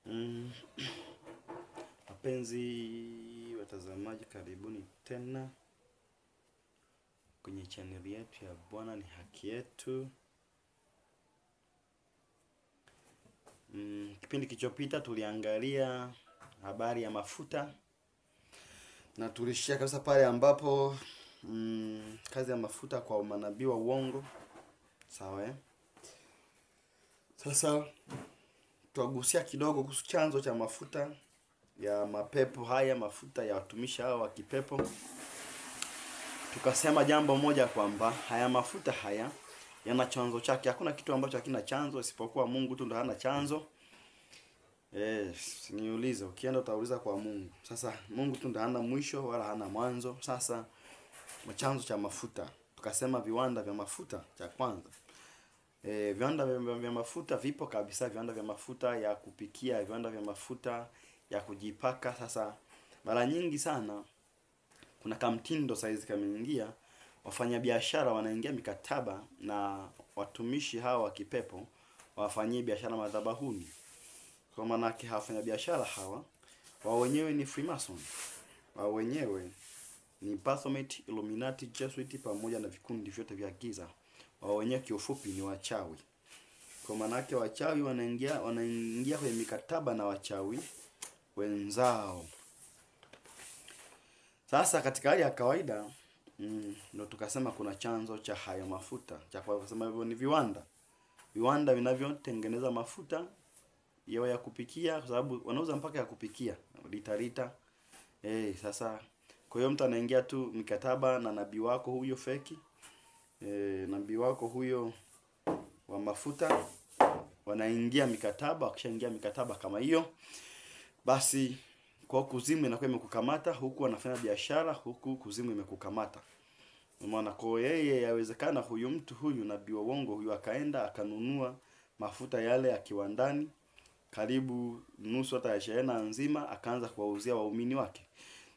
Mm, Wapenzi watazamaji, karibuni tena kwenye chaneli yetu ya Bwana ni Haki Yetu. Kipindi kilichopita tuliangalia habari ya mafuta na tulishia kabisa pale ambapo kazi ya mafuta kwa manabii wa uongo. Sawa Sasa tuagusia kidogo kuhusu chanzo cha mafuta ya mapepo haya, mafuta ya watumishi hao wa kipepo. Tukasema jambo moja kwamba haya mafuta haya yana chanzo chake. Hakuna kitu ambacho hakina chanzo isipokuwa Mungu tu ndo hana chanzo. Niulize, ukienda utauliza kwa Mungu. Sasa Mungu tu ndo hana mwisho wala hana mwanzo. Sasa chanzo cha mafuta, tukasema viwanda vya mafuta cha kwanza. Viwanda vya mafuta vipo kabisa, viwanda vya mafuta ya kupikia, viwanda vya mafuta ya kujipaka. Sasa mara nyingi sana kuna kamtindo saizi kameingia, wafanyabiashara wanaingia mikataba na watumishi hawa wa kipepo wafanyie biashara madhabahuni. Kwa maana yake wafanyabiashara hawa wao wenyewe ni Freemason, wao wenyewe ni Baphomet, Illuminati, Jesuit pamoja na vikundi vyote vya giza. Wao wenyewe kiufupi ni wachawi. Kwa maana yake wachawi wanaingia kwenye mikataba na wachawi wenzao. Sasa katika hali ya kawaida ndio tukasema kuna chanzo cha hayo mafuta. Cha kwa kusema hivyo ni viwanda vinavyotengeneza mafuta yawe ya kupikia, kwa sababu wanauza mpaka ya kupikia lita. Sasa kwa hiyo mtu anaingia tu mikataba na nabii wako huyo feki, nabii wako huyo wa mafuta, wanaingia mikataba. Wakishaingia mikataba kama hiyo, basi kwa kuzimu inakuwa imekukamata, huku anafanya biashara, huku kuzimu imekukamata. Maana kwa yeye yawezekana huyu mtu huyu nabii wa uongo huyu akaenda akanunua mafuta yale ya kiwandani karibu nusu hata ya shehena nzima, akaanza kuwauzia waumini wake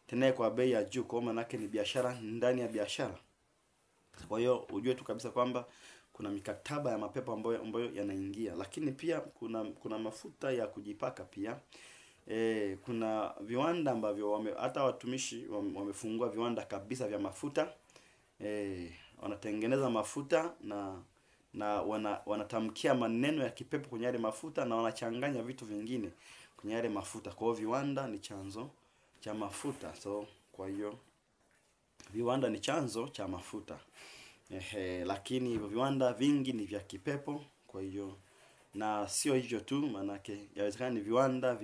tena kwa bei ya juu. Kwa maana yake ni biashara ndani ya biashara. Kwa hiyo ujue tu kabisa kwamba kuna mikataba ya mapepo ambayo yanaingia. Lakini pia kuna mafuta ya kujipaka pia. Kuna viwanda ambavyo hata watumishi wamefungua viwanda kabisa vya mafuta. Wanatengeneza mafuta na wanatamkia maneno ya kipepo kwenye yale mafuta, na wanachanganya vitu vingine kwenye yale mafuta. Kwa hiyo viwanda ni chanzo cha mafuta. So kwa hiyo viwanda ni chanzo cha mafuta. Lakini hivyo viwanda vingi ni vya kipepo. Kwa hiyo na sio hivyo tu, manake yawezekana ni viwanda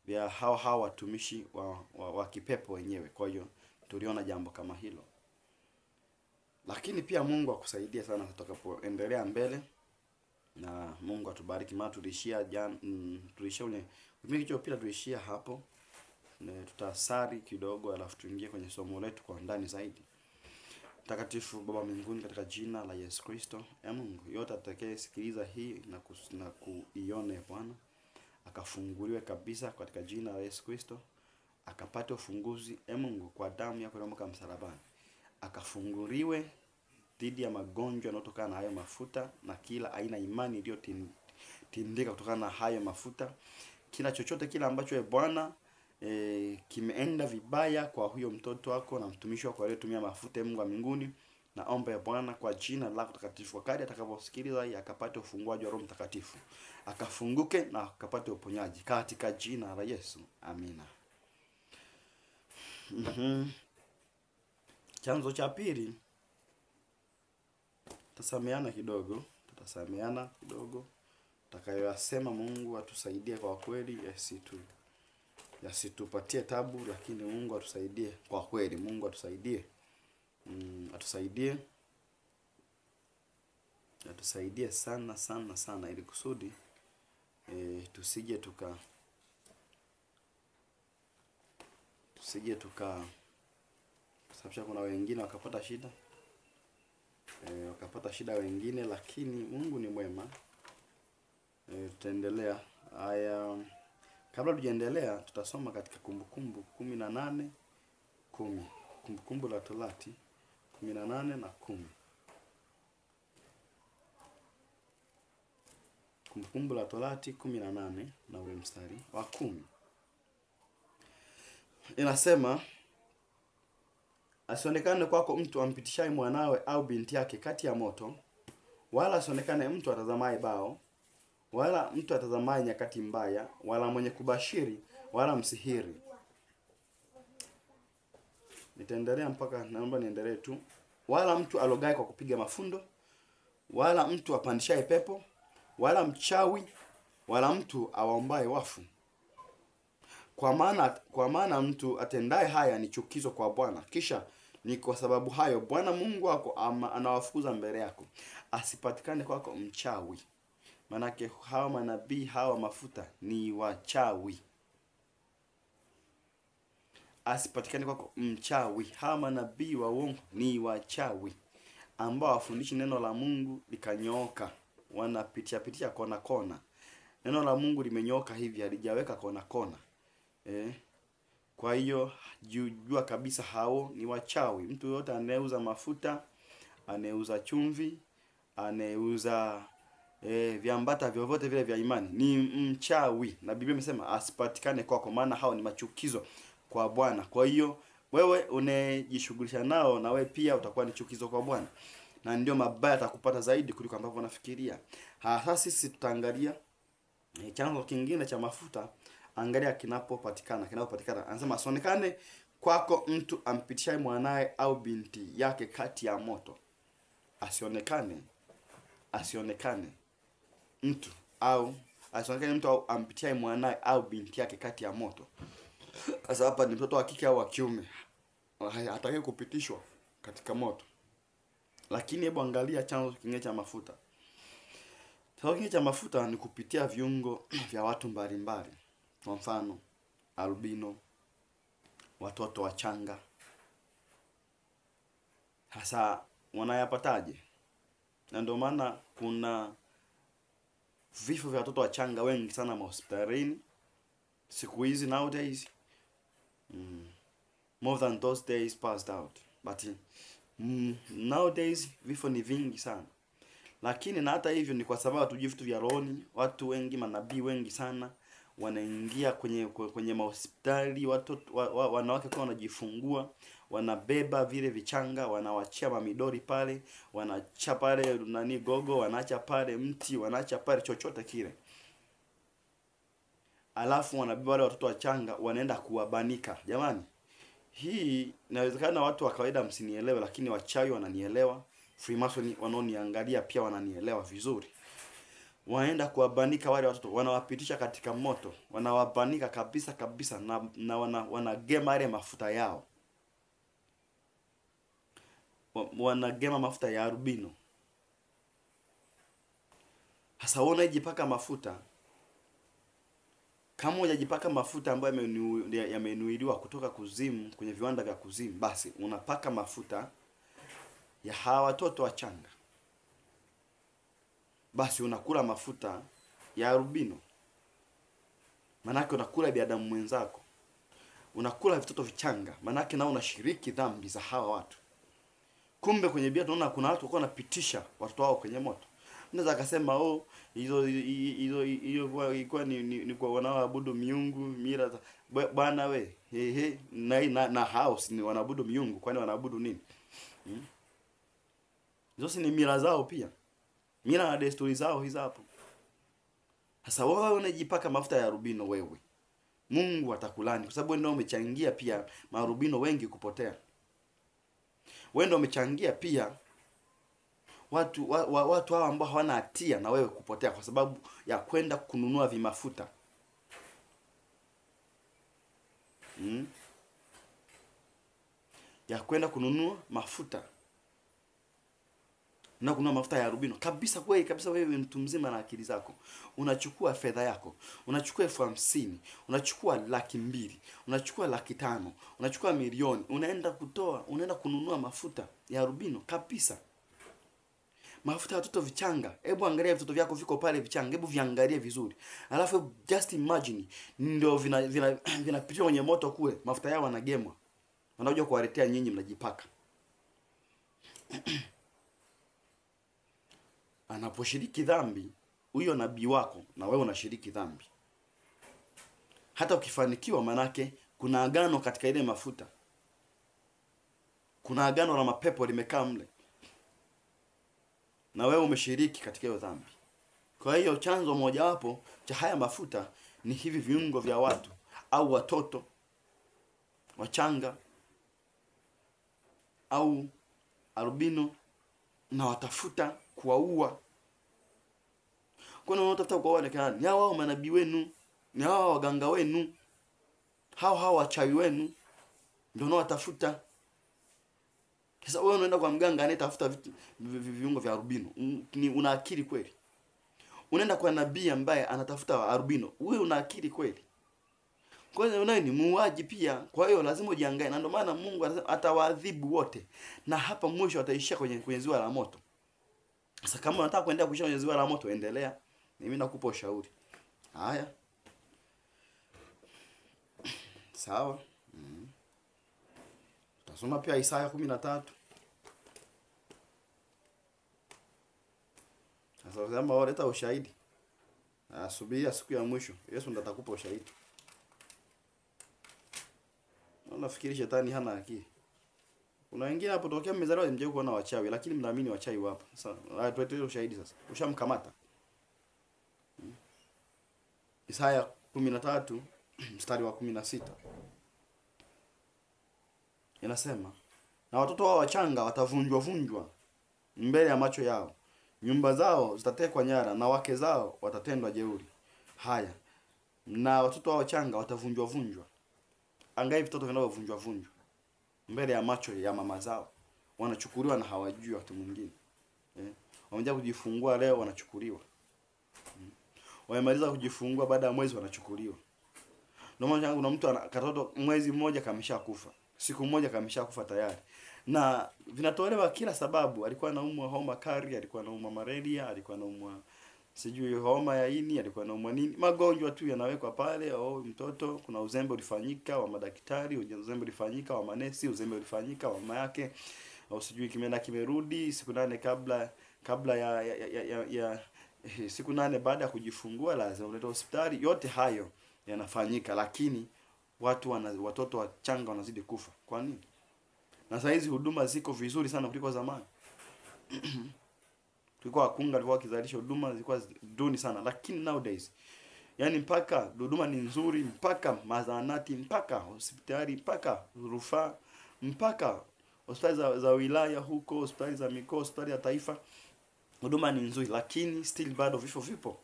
vya hao watumishi wa kipepo wenyewe. Kwa hiyo tuliona jambo kama hilo. Lakini pia Mungu akusaidia sana tutakapoendelea mbele, na Mungu atubariki. Maana tulishia kwenye kipindi kilichopita, tulishia hapo. Tutasari kidogo alafu tuingie kwenye somo letu kwa ndani zaidi. Mtakatifu Baba mbinguni, katika jina la Yesu Kristo, Mungu yote atakayesikiliza hii na kuione Bwana, akafunguliwe kabisa katika jina la Yesu Kristo, akapate ufunguzi Mungu kwa damu yako iliyomwagika msalabani, akafunguliwe dhidi ya magonjwa yanayotokana na hayo mafuta na kila aina imani iliyotindika kutokana na hayo mafuta. Kila chochote kila ambacho Bwana kimeenda vibaya kwa huyo mtoto wako na mtumishi wako aliyetumia mafuta, Mungu wa mbinguni, naomba Bwana kwa jina lako takatifu, wakati atakaposikiliza akapate ufunguaji wa Roho Mtakatifu, akafunguke na akapate uponyaji katika jina la Yesu. Amina. Chanzo cha pili, tutasameana kidogo. Tutakayoyasema Mungu atusaidie kwa kweli, yasitupatie tabu, lakini Mungu atusaidie kwa kweli. Mungu atusaidie. Atusaidie sana ili kusudi tusije sababu kuna wengine wakapata shida wengine, lakini Mungu ni mwema. Tutaendelea haya. Kabla tujaendelea, tutasoma katika Kumbukumbu 18:10. Kumbukumbu la Torati 18 na 10. Kumbukumbu la Torati 18 na ule mstari wa 10. Inasema, asionekane kwako mtu ampitishaye mwanawe au binti yake kati ya moto, wala asionekane mtu atazamaye bao, wala mtu atazamaye nyakati mbaya, wala mwenye kubashiri, wala msihiri. Nitaendelea mpaka, naomba niendelee tu. Wala mtu alogaye kwa kupiga mafundo, wala mtu apandishaye pepo, wala mchawi, wala mtu awaombaye wafu. Kwa maana mtu atendaye haya ni chukizo kwa Bwana. Kisha ni kwa sababu hayo Bwana Mungu wako anawafukuza mbele yako. Asipatikane kwako mchawi. Manake hawa manabii hawa mafuta ni wachawi. Asipatikane kwako mchawi. Hawa manabii wa uongo ni wachawi, ambao wafundishi neno la Mungu likanyooka. Wanapitia kona kona. Neno la Mungu limenyooka hivi, halijaweka kona kona. Kwa hiyo jua kabisa hao ni wachawi. Mtu yote anayeuza mafuta, anayeuza chumvi, anayeuza viambata vyovyote vile vya imani ni mchawi. Na Biblia imesema asipatikane kwako, maana hao ni machukizo kwa Bwana. Kwa hiyo wewe unejishughulisha nao, na wewe pia utakuwa ni chukizo kwa Bwana. Na ndio mabaya atakupata zaidi kuliko ambavyo unafikiria. Sasa sisi tutaangalia chanzo kingine cha mafuta. Angalia kinapopatikana. Anasema asionekane kwako mtu ampitishaye mwanae au binti yake kati ya moto. Asionekane mtu au ampitishaye mwanae au binti yake kati ya moto. Sasa hapa ni mtoto wa kike au wa kiume, hataki kupitishwa katika moto. Lakini hebu angalia chanzo kingine cha mafuta. Chanzo kingine cha mafuta ni kupitia viungo vya watu mbalimbali. Kwa mfano, albino, watoto wachanga. Hasa wanayapataje? Na ndio maana kuna vifo vya watoto wachanga wengi sana hospitalini siku hizi nowadays. More than those days passed out. But nowadays vifo ni vingi sana. Lakini na hata hivyo ni kwa sababu hatujui vitu vya rohoni. Watu wengi, manabii wengi sana wanaingia kwenye mahospitali, watoto wanawake kwa wanajifungua, wanabeba vile vichanga, wanawachia mamidori pale, wanaacha pale gogo, wanaacha pale mti, wanaacha pale chochote kile. Alafu wanabeba wale watoto wachanga, wanaenda kuwabanika. Jamani, hii inawezekana watu wa kawaida msinielewe, lakini wachawi wananielewa. Freemason wanaoniangalia pia wananielewa vizuri. Wanaenda kuwabanika wale watoto, wanawapitisha katika moto, wanawabanika kabisa na wanagema ile mafuta yao. Wanagema mafuta ya albino. Sasa wewe unajipaka mafuta. Kama hujajipaka mafuta ambayo yamenuiliwa kutoka kuzimu, kwenye viwanda vya kuzimu, basi unapaka mafuta ya hawa watoto wachanga, basi unakula mafuta ya albino. Manake unakula binadamu mwenzako, unakula vitoto vichanga, manake na unashiriki dhambi za hawa watu. Kumbe kwenye Biblia tunaona kuna watu walikuwa wanapitisha watoto wao kwenye moto. Unaweza akasema hizo ilikuwa ni kwa wanaoabudu miungu, mila za bwana we. Na hao si wanaabudu miungu, kwani wanaabudu nini? Hizo si ni mila zao pia. Mila na desturi zao hizo hapo. Sasa wewe unajipaka mafuta ya rubino wewe, Mungu atakulani kwa sababu wewe ndio umechangia pia marubino wengi kupotea. Wewe ndio umechangia pia watu hao ambao hawana hatia na wewe kupotea kwa sababu ya kwenda kununua vimafuta. Ya kwenda kununua mafuta. Na kununua mafuta ya rubino. Kabisa wewe mtu mzima na akili zako. Unachukua fedha yako, unachukua 50,000, unachukua 200,000, unachukua 500,000, unachukua milioni, unaenda kununua mafuta ya rubino kabisa. Mafuta ya watoto vichanga. Hebu angalia vitoto vyako viko pale vichanga, hebu viangalie vizuri. Alafu just imagine ndio vinapitia kwenye moto kule, mafuta yao wanagemwa. Wanakuja kuwaletea nyinyi mnajipaka. Anaposhiriki dhambi, huyo nabii wako na wewe unashiriki dhambi. Hata ukifanikiwa, manake kuna agano katika ile mafuta. Kuna agano la mapepo limekaa mle, na wewe umeshiriki katika hiyo dhambi. Kwa hiyo chanzo mojawapo cha haya mafuta ni hivi viungo vya watu au watoto wachanga au albino, na watafuta kuwaua. Kuna watafuta kuwaua ni hao manabii wenu, ni hao waganga wenu, hao wachawi wenu ndio watafuta. Sasa wewe unaenda kwa mganga anayetafuta viungo vya albino, ni una akili kweli? Unaenda kwa nabii ambaye anatafuta albino, wewe una akili kweli? Kwa hiyo unaye ni muuaji pia. Kwa hiyo lazima ujiangae, na ndio maana Mungu atawaadhibu wote, na hapa mwisho ataishia kwenye ziwa la moto. Sasa kama unataka kuendelea kuishia kwenye ziwa la moto, endelea. Mimi nakupa ushauri. Haya. Sawa. Tasoma pia Isaya 13. Sasa kama waleta ushahidi, subiri siku ya mwisho, Yesu ndo atakupa ushahidi. Unafikiri shetani hana akili? Kuna wengine hapo tokea mmezaliwa mje kuona wachawi, lakini mnaamini wachawi wapo. Sasa tuletee ushahidi sasa. Ushamkamata. Isaya 13 mstari wa 16. Inasema, na watoto wao wachanga watavunjwa mbele ya macho yao. Nyumba zao zitatekwa nyara, na wake zao watatendwa jeuri. Haya. Na watoto wao wachanga watavunjwa. Angai vitoto vinavyovunjwa mbele ya macho ya mama zao. Wanachukuliwa na hawajui watu mwingine. Wamekuja kujifungua leo, wanachukuliwa. Wamemaliza kujifungua, baada ya mwezi wanachukuliwa. Ndio maana kuna mtu katoto mwezi mmoja kameshakufa. Siku moja kameshakufa tayari. Na vinatolewa kila sababu. Alikuwa anaumwa homa kali, alikuwa anaumwa malaria, alikuwa anaumwa sijui homa ya ini, alikuwa anaumwa nini. Magonjwa tu yanawekwa pale. Mtoto kuna uzembe ulifanyika wa madaktari, uzembe ulifanyika wa manesi, uzembe ulifanyika wa mama yake, au sijui kimeenda kimerudi siku 8 kabla ya siku 8 baada ya kujifungua lazima ulete hospitali. Yote hayo yanafanyika, lakini watoto wachanga wanazidi kufa. Kwa nini? Na saa hizi huduma ziko vizuri sana kuliko zamani. Tulikuwa wakunga walikuwa kizalisha huduma zilikuwa duni sana, lakini nowadays yani mpaka huduma ni nzuri, mpaka mazanati, mpaka hospitali, mpaka rufaa, mpaka hospitali za wilaya huko, hospitali za mikoa, hospitali ya taifa, huduma ni nzuri, lakini still bado vifo vipo.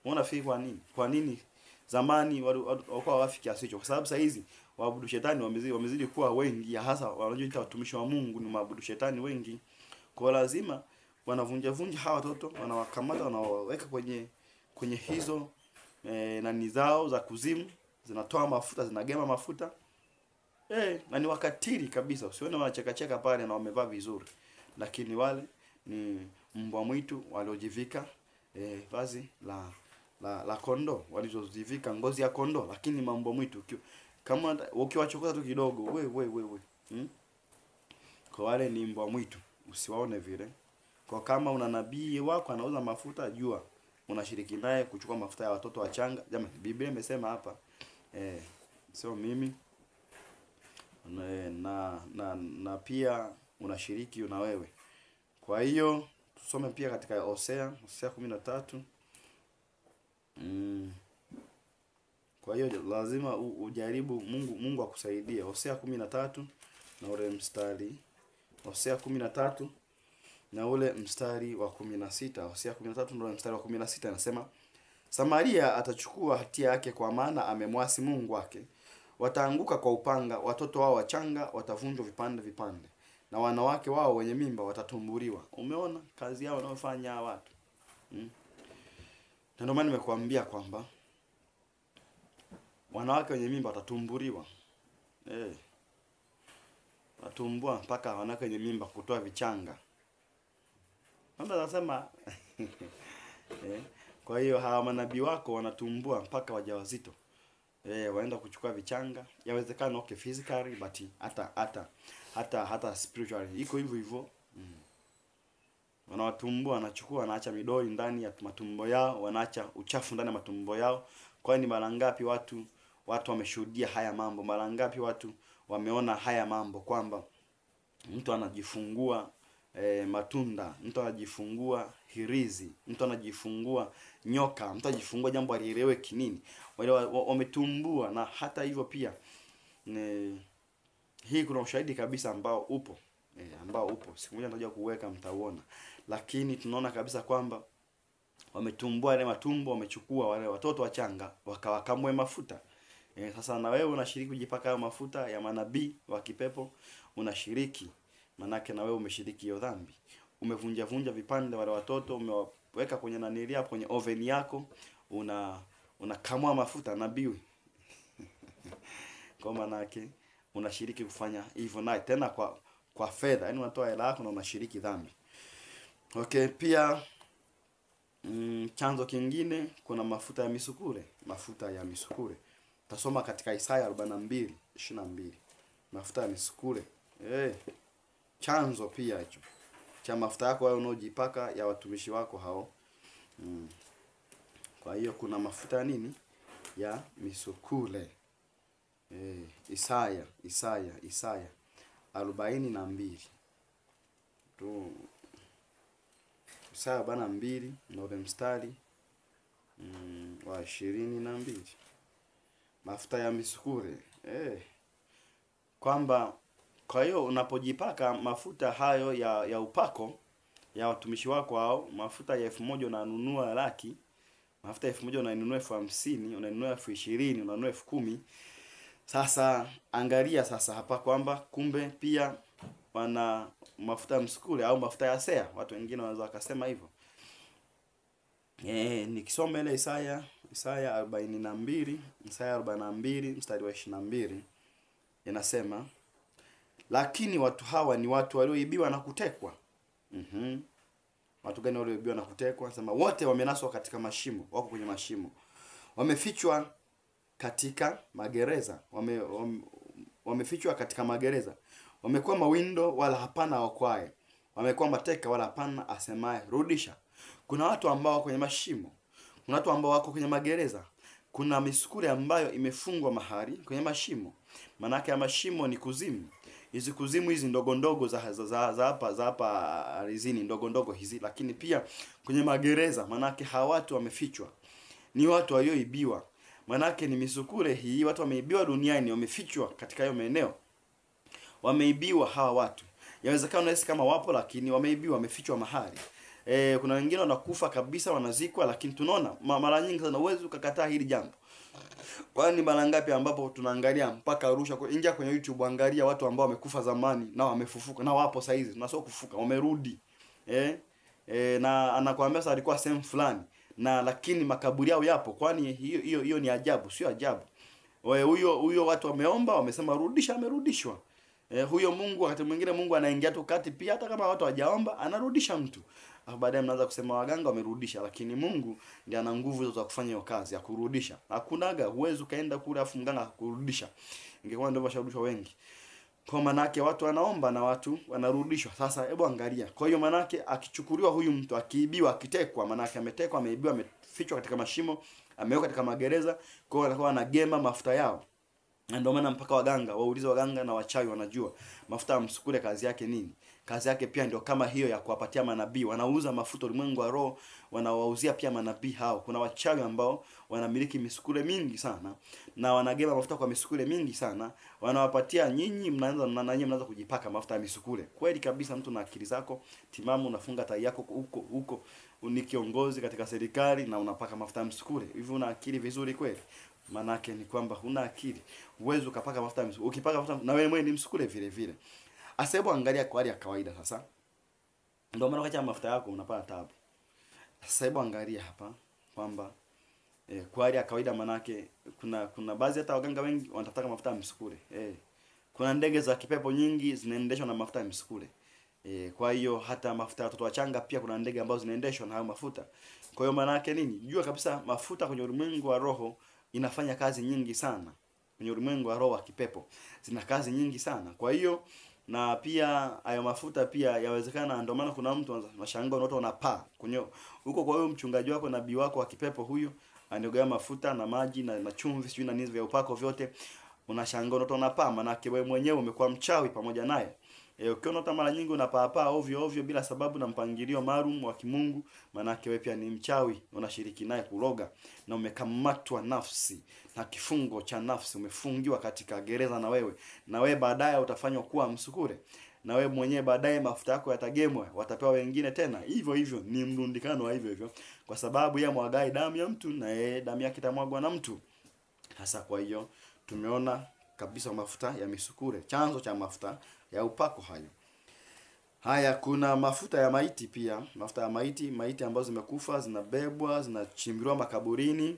Unafikiri kwa nini? Kwa nini zamani walikuwa wafi kiasi hicho? Kwa sababu saa hizi waabudu shetani wamezidi kuwa wengi, hasa wanaojiita watumishi wa Mungu ni maabudu shetani wengi. Kwa lazima wanavunja hawa watoto, wanawakamata, wanawaweka kwenye hizo nani zao za kuzimu, zinatoa mafuta, zinagema mafuta. Na ni wakatili kabisa. Usione wanacheka pale na wamevaa vizuri, lakini wale ni mbwa mwitu waliojivika vazi la kondoo, walizozivika ngozi ya kondoo, lakini mbwa mwitu. Kama ukiwachokoza tu kidogo, we. Kwa wale ni mbwa mwitu, usiwaone vile. Kwa kama una nabii wako anauza mafuta, jua unashiriki naye kuchukua mafuta ya watoto wachanga. Jamani, Biblia imesema hapa. Sio mimi. Na pia unashiriki na wewe. Kwa hiyo tusome pia katika Hosea 13. Kwa hiyo lazima ujaribu, Mungu akusaidie. Hosea 13 na ule mstari. Hosea 13 na ule mstari wa 16. Hosea 13 ndio mstari wa 16 anasema, Samaria atachukua hatia yake, kwa maana amemwasi Mungu wake. Wataanguka kwa upanga, watoto wao wachanga watavunjwa vipande, na wanawake wao wenye mimba watatumburiwa. Umeona kazi yao wanayofanya watu? Ndio maana nimekuambia kwamba wanawake wenye mimba watatumburiwa. Watumbua mpaka wanawake wenye mimba kutoa vichanga. Mama anasema kwa hiyo hawa manabii wako wanatumbua mpaka wajawazito. Waenda kuchukua vichanga. Yawezekana physically, but hata spiritually iko hivyo. wanawatumbua, wanachukua, wanaacha midoli ndani ya matumbo yao, wanaacha uchafu ndani ya matumbo yao. Kwa ni mara ngapi watu wameshuhudia haya mambo? Mara ngapi watu wameona haya mambo, kwamba mtu anajifungua matunda, mtu anajifungua hirizi, mtu anajifungua nyoka, mtu anajifungua jambo alieleweki nini, wale wametumbua. Na hata hivyo pia hii kuna ushahidi kabisa ambao upo, siku moja nitakuja kuweka, mtauona. Lakini tunaona kabisa kwamba wametumbua ile matumbo, wamechukua wale watoto wachanga wakawakamwe mafuta. Sasa na wewe unashiriki kujipaka hayo mafuta ya manabii wa kipepo, unashiriki, manake na wewe umeshiriki hiyo dhambi. Umevunja vipande wale watoto, umeweka kwenye nanilia, kwenye oven yako, unakamua mafuta nabii. Kwa manake unashiriki kufanya hivyo, na tena kwa fedha, yaani unatoa hela yako na unashiriki dhambi. Okay, pia chanzo kingine kuna mafuta ya misukule. Mafuta ya misukule tasoma katika Isaya 42:22. Mafuta ya misukule, chanzo pia hicho cha mafuta yako wewe unaojipaka, ya watumishi wako hao. Kwa hiyo kuna mafuta ya nini? Ya misukule. Isaya 42 tu. Isaya 42 na ule mstari wa 22. Mafuta ya misukule. Kwamba kwa hiyo unapojipaka mafuta hayo ya upako ya watumishi wako hao, mafuta ya 1000 unanunua laki, mafuta ya 1000 unanunua 50,000, unanunua 20,000, unanunua 10,000. Sasa angalia sasa hapa kwamba kumbe pia wana mafuta ya msukule au mafuta ya sea. Watu wengine wanaweza wakasema hivyo. Nikisoma ile Isaya 42, Isaya 42 mstari wa 22 inasema, lakini watu hawa ni watu walioibiwa na kutekwa. Watu gani walioibiwa na kutekwa? Anasema wote wamenaswa katika mashimo, wako kwenye mashimo. Wamefichwa katika magereza, wamefichwa katika magereza. Wamekuwa mawindo wala hapana wakwae. Wamekuwa mateka wala hapana asemaye rudisha. Kuna watu ambao wako kwenye mashimo. Kuna watu ambao wako kwenye magereza. Kuna misukule ambayo imefungwa mahali kwenye mashimo. Manake ya mashimo ni kuzimu. Hizi kuzimu hizi ndogo za hapa ardhini, ndogo hizi, lakini pia kwenye magereza. Manake hawa watu wamefichwa. Ni watu walioibiwa. Manake ni misukule hii, watu wameibiwa duniani, wamefichwa katika hayo maeneo. Wameibiwa hawa watu. Yawezekana unahisi kama wapo, lakini wameibiwa, wamefichwa mahali. Kuna wengine wanakufa kabisa, wanazikwa, lakini tunaona mara nyingi sana uwezo ukakataa hili jambo. Kwani mara ngapi ambapo tunaangalia mpaka Arusha, ingia kwenye YouTube angalia watu ambao wamekufa zamani na wamefufuka na wapo sasa hizi, na sio kufuka, wamerudi. Na anakuambia sasa alikuwa sehemu fulani, na lakini makaburi yao yapo. Kwani hiyo ni ajabu? Sio ajabu. Huyo watu wameomba, wamesema rudisha, amerudishwa. Huyo Mungu wakati mwingine Mungu anaingia tu kati pia, hata kama watu hawajaomba anarudisha mtu. Baadaye mnaanza kusema waganga wamerudisha, lakini Mungu ndiye ana nguvu hizo za kufanya hiyo kazi ya kurudisha. Hakunaga uwezo kaenda kule afu mganga kurudisha. Ingekuwa ndio washarudishwa wengi. Kwa manake watu wanaomba na watu wanarudishwa. Sasa hebu angalia. Kwa hiyo manake akichukuliwa huyu mtu, akiibiwa, akitekwa, manake ametekwa, ameibiwa, amefichwa katika mashimo, amewekwa katika magereza, kwa hiyo anakuwa anagema mafuta yao. Ndio maana mpaka waganga, waulize waganga na wachawi wanajua mafuta ya msukule kazi yake nini. Kazi yake pia ndio kama hiyo ya kuwapatia manabii. Wanauza mafuta ulimwengu wa roho, wanawauzia pia manabii hao. Kuna wachawi ambao wanamiliki misukule mingi sana na wanagema mafuta kwa misukule mingi sana, wanawapatia nyinyi, mnaanza kujipaka mafuta ya misukule. Kweli kabisa, mtu na akili zako timamu unafunga tai yako huko ni kiongozi katika serikali na unapaka mafuta ya misukule. Hivi una akili vizuri kweli? Manake ni kwamba huna akili. Uwezo ukapaka mafuta ya misukule. Ukipaka mafuta na wewe mwenyewe ni msukule vile vile. Asebu angalia kwa hali ya kawaida sasa. Ndio maana ukacha mafuta yako unapata taabu. Sasa hebu angalia hapa kwamba kwa hali ya kawaida, manake kuna baadhi hata waganga wengi wanataka mafuta ya msukule. Kuna ndege za kipepo nyingi zinaendeshwa na mafuta ya msukule. Kwa hiyo hata mafuta ya watoto wachanga pia kuna ndege ambazo zinaendeshwa na hayo mafuta. Kwa hiyo manake nini? Jua kabisa mafuta kwenye ulimwengu wa roho inafanya kazi nyingi sana. Kwenye ulimwengu wa roho wa kipepo zina kazi nyingi sana. Kwa hiyo Na pia hayo mafuta pia yawezekana, ndio maana kuna mtu anashangaa watu wanapaa kwenye huko. Kwa hiyo mchungaji wako, nabii wako wa kipepo huyu anioga mafuta na maji na chumvi sijui na nini vya upako vyote, unashangaa watu wanapaa, maana yake wewe mwenyewe umekuwa mchawi pamoja naye. Ukiona hata mara nyingi unapaa ovyo ovyo bila sababu na mpangilio maalum wa kimungu, maana yake wewe pia ni mchawi, unashiriki naye kuloga na umekamatwa nafsi na kifungo cha nafsi, umefungiwa katika gereza na wewe baadaye utafanywa kuwa msukure, na wewe mwenyewe baadaye mafuta yako yatagemwa, watapewa wengine tena. Hivyo ni mrundikano wa hivyo kwa sababu ya mwagai damu ya mtu na yeye damu yake itamwagwa na mtu. Hasa kwa hiyo tumeona kabisa mafuta ya misukure, chanzo cha mafuta ya upako hayo. Haya, kuna mafuta ya maiti pia. Mafuta ya maiti ambazo zimekufa, zinabebwa, zinachimbiwa makaburini,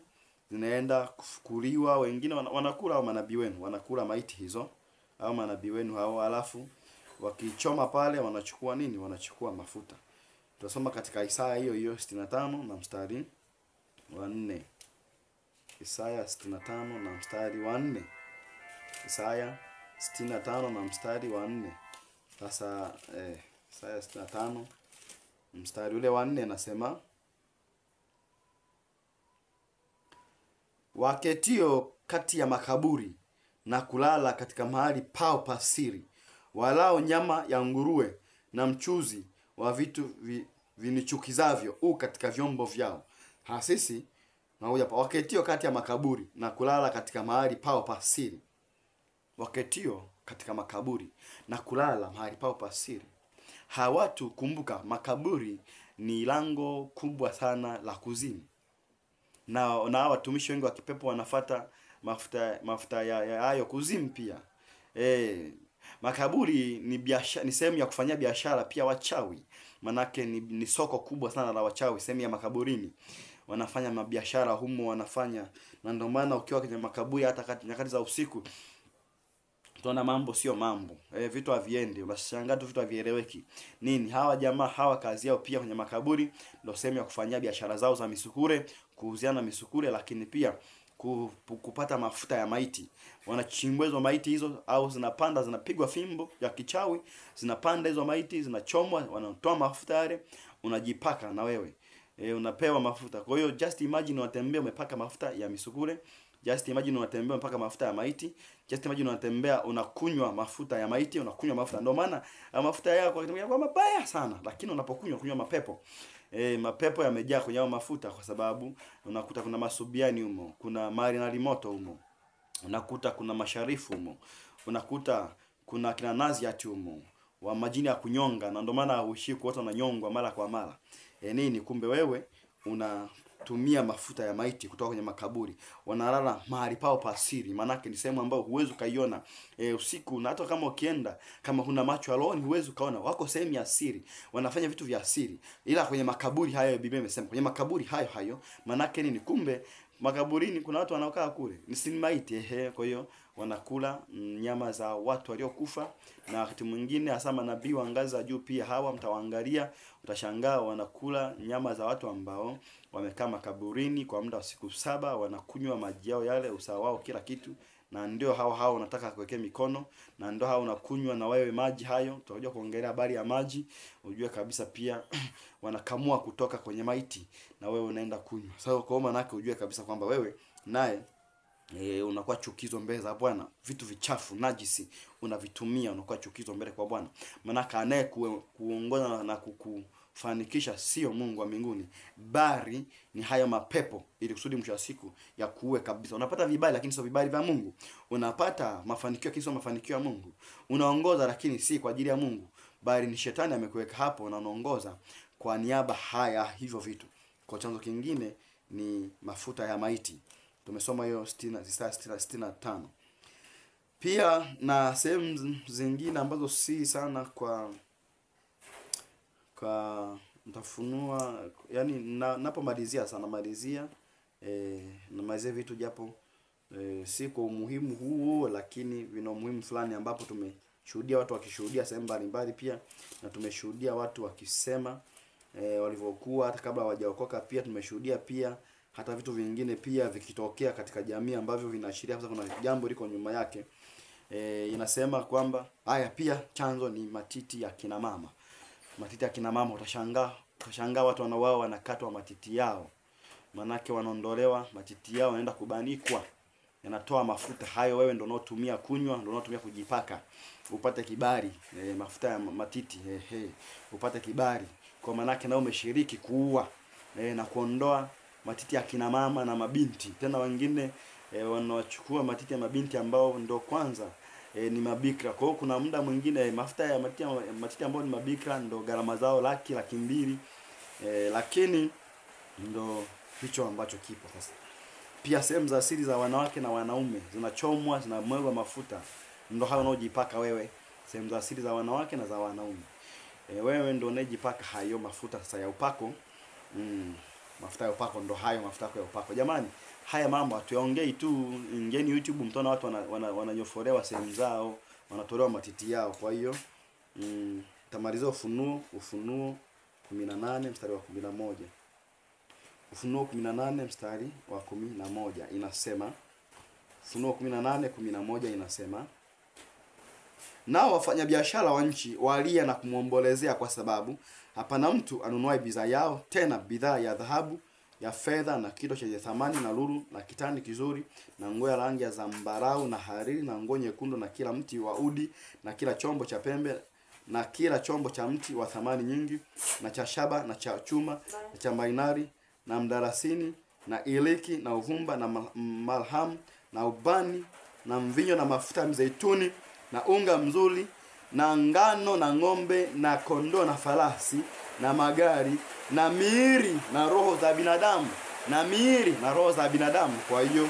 zinaenda kufukuliwa. Wengine wanakula, au manabii wenu wanakula maiti hizo, au manabii wenu hao, alafu wakichoma pale wanachukua nini? Wanachukua mafuta. Tutasoma katika Isaya hiyo 65 na mstari wa 4. Isaya 65 na mstari wa 4. Isaya 65 na mstari wa 4. Sasa Isaya 65 mstari ule wa 4 nasema, waketio kati ya makaburi na kulala katika mahali pao pasiri, walao nyama ya nguruwe na mchuzi wa vitu vinichukizavyo katika vyombo vyao. Hasisi na huja pa waketio kati ya makaburi na kulala katika mahali pao pasiri. Waketio katika makaburi na kulala mahali pao pasiri. Hawatu, kumbuka makaburi ni lango kubwa sana la kuzimu. Na watumishi wengi wa kipepo wanafuata mafuta ya hayo kuzimu pia. Makaburi ni sehemu ya kufanyia biashara pia wachawi. Manake ni soko kubwa sana la wachawi, sehemu ya makaburini. Wanafanya mabiashara humo, wanafanya, na ndio maana ukiwa kwenye makaburi hata nyakati za usiku tunaona mambo sio mambo. Vitu haviendi, unashangaa tu vitu havieleweki. Nini? Hawa jamaa hawa kazi yao pia kwenye makaburi ndio sehemu ya kufanyia biashara zao za misukure, kuuziana misukure, lakini pia kupata mafuta ya maiti. Wanachimbwa hizo maiti hizo, au zinapigwa fimbo ya kichawi, zinapanda hizo maiti, zinachomwa, wanatoa mafuta yale, unajipaka na wewe. Unapewa mafuta. Kwa hiyo just imagine unatembea umepaka mafuta ya misukure. Just imagine unatembea mpaka mafuta ya maiti. Just imagine unatembea unakunywa mafuta ya maiti, unakunywa mafuta. Ndio maana mafuta yako yanakuwa mabaya sana, lakini unapokunywa mapepo. Mapepo yamejaa kwenye mafuta, kwa sababu unakuta kuna masubiani humo, kuna marinari moto humo, unakuta kuna masharifu humo, unakuta kuna kina naziati humo, wa majini ya kunyonga, na ndio maana usiku watu wananyongwa mara kwa mara. Nini? Kumbe wewe unatumia mafuta ya maiti kutoka kwenye makaburi. Wanalala mahali pao pasiri, manake ni sehemu ambayo huwezi kaiona usiku, na hata kama ukienda, kama huna macho ya roho huwezi kaona. Wako sehemu ya siri, wanafanya vitu vya siri. Ila kwenye makaburi hayo, Biblia imesema kwenye makaburi hayo, manake nini? Kumbe makaburini kuna watu wanaokaa kule, ni si maiti. Kwa hiyo wanakula nyama za watu waliokufa. Na wakati mwingine hasa manabii wa ngazi za juu pia hawa mtawaangalia, utashangaa wanakula nyama za watu ambao wamekaa makaburini kwa muda wa siku 7, wanakunywa maji yao yale, usawa wao, kila kitu. Na ndio hao wanataka kuwekea mikono, na ndio hao unakunywa na wewe maji hayo. Tutakuja kuongelea habari ya maji, ujue kabisa pia wanakamua kutoka kwenye maiti na wewe unaenda kunywa. Sasa kwa maana yake ujue kabisa kwamba wewe naye unakuwa chukizo mbele za Bwana. Vitu vichafu najisi unavitumia, unakuwa chukizo mbele kwa Bwana. Maana anaye kuongoza na kukufanikisha sio Mungu wa mbinguni, bali ni hayo mapepo, ili kusudi mwisho wa siku ya kuue kabisa. Unapata vibali lakini sio vibali vya Mungu. Unapata mafanikio lakini sio mafanikio ya Mungu. Unaongoza lakini si kwa ajili ya Mungu, bali ni shetani amekuweka hapo na unaongoza kwa niaba haya hivyo vitu. Kwa chanzo kingine ni mafuta ya maiti. Tumesoma hiyo 65. Pia na sehemu zingine ambazo si sana kwa mtafunua, yani napomalizia sana namalizia vitu japo si kwa umuhimu huo, lakini vina umuhimu fulani ambapo tumeshuhudia watu wakishuhudia sehemu mbalimbali pia, na tumeshuhudia watu wakisema walivyokuwa hata kabla hawajaokoka. Pia tumeshuhudia pia hata vitu vingine pia vikitokea katika jamii ambavyo vinaashiria sasa kuna jambo liko nyuma yake. inasema kwamba haya pia chanzo ni matiti ya kina mama. Matiti ya kina mama, utashangaa watu wanauawa wanakatwa matiti yao. Manake wanaondolewa matiti yao, wanaenda kubanikwa. Yanatoa mafuta hayo, wewe ndio unaotumia kunywa, ndio unaotumia kujipaka. Upate kibali, mafuta ya matiti, upate kibali. Kwa manake na umeshiriki kuua na kuondoa matiti ya kina mama na mabinti. Tena wengine wanachukua matiti ya mabinti ambao ndio kwanza ni mabikira. Kwa hiyo kuna muda mwingine mafuta ya matiti ambao ni mabikira ndio gharama zao laki, laki mbili. Lakini ndio hicho ambacho kipo sasa. Pia sehemu za siri za wanawake na wanaume zinachomwa, zinamwagwa mafuta. Ndio hayo unaojipaka wewe. Sehemu za siri za wanawake na za wanaume. Wewe ndio unajipaka hayo mafuta sasa ya upako. Mafuta ya upako ndio hayo mafuta ya upako. Jamani, haya mambo hatuyaongei tu. Ingeni YouTube mtaona watu wananyofolewa sehemu zao, wanatolewa matiti yao. Kwa hiyo tamaliza Ufunuo 18 mstari wa 11. Ufunuo 18 mstari wa 11 inasema, Ufunuo 18:11 inasema, nao wafanyabiashara wa nchi walia na kumwombolezea, kwa sababu hapana mtu anunuaye bidhaa yao, tena bidhaa ya dhahabu, ya fedha na kito chenye thamani na lulu na kitani kizuri na nguo ya rangi ya zambarau na hariri na nguo nyekundu na kila mti wa udi na kila chombo cha pembe na kila chombo cha mti wa thamani nyingi na cha shaba na cha chuma na cha mainari na mdarasini na iliki na uvumba na malham na ubani na mvinyo na mafuta ya mzeituni na unga mzuri na ngano na ng'ombe na kondoo na farasi na magari na miiri na roho za binadamu na miiri na roho za binadamu. Kwa hiyo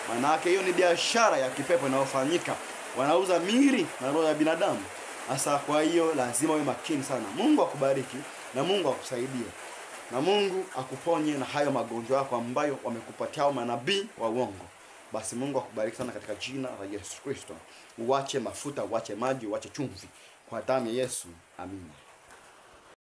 manake hiyo ni biashara ya kipepo inayofanyika. Wanauza miiri na roho za binadamu. Sasa kwa hiyo lazima uwe makini sana. Mungu akubariki na Mungu akusaidie. Na Mungu akuponye na hayo magonjwa yako ambayo wamekupatia manabii wa uongo. Basi Mungu akubariki sana katika jina la Yesu Kristo. Uache mafuta, uache maji, uache chumvi. Kwa damu ya Yesu. Amina.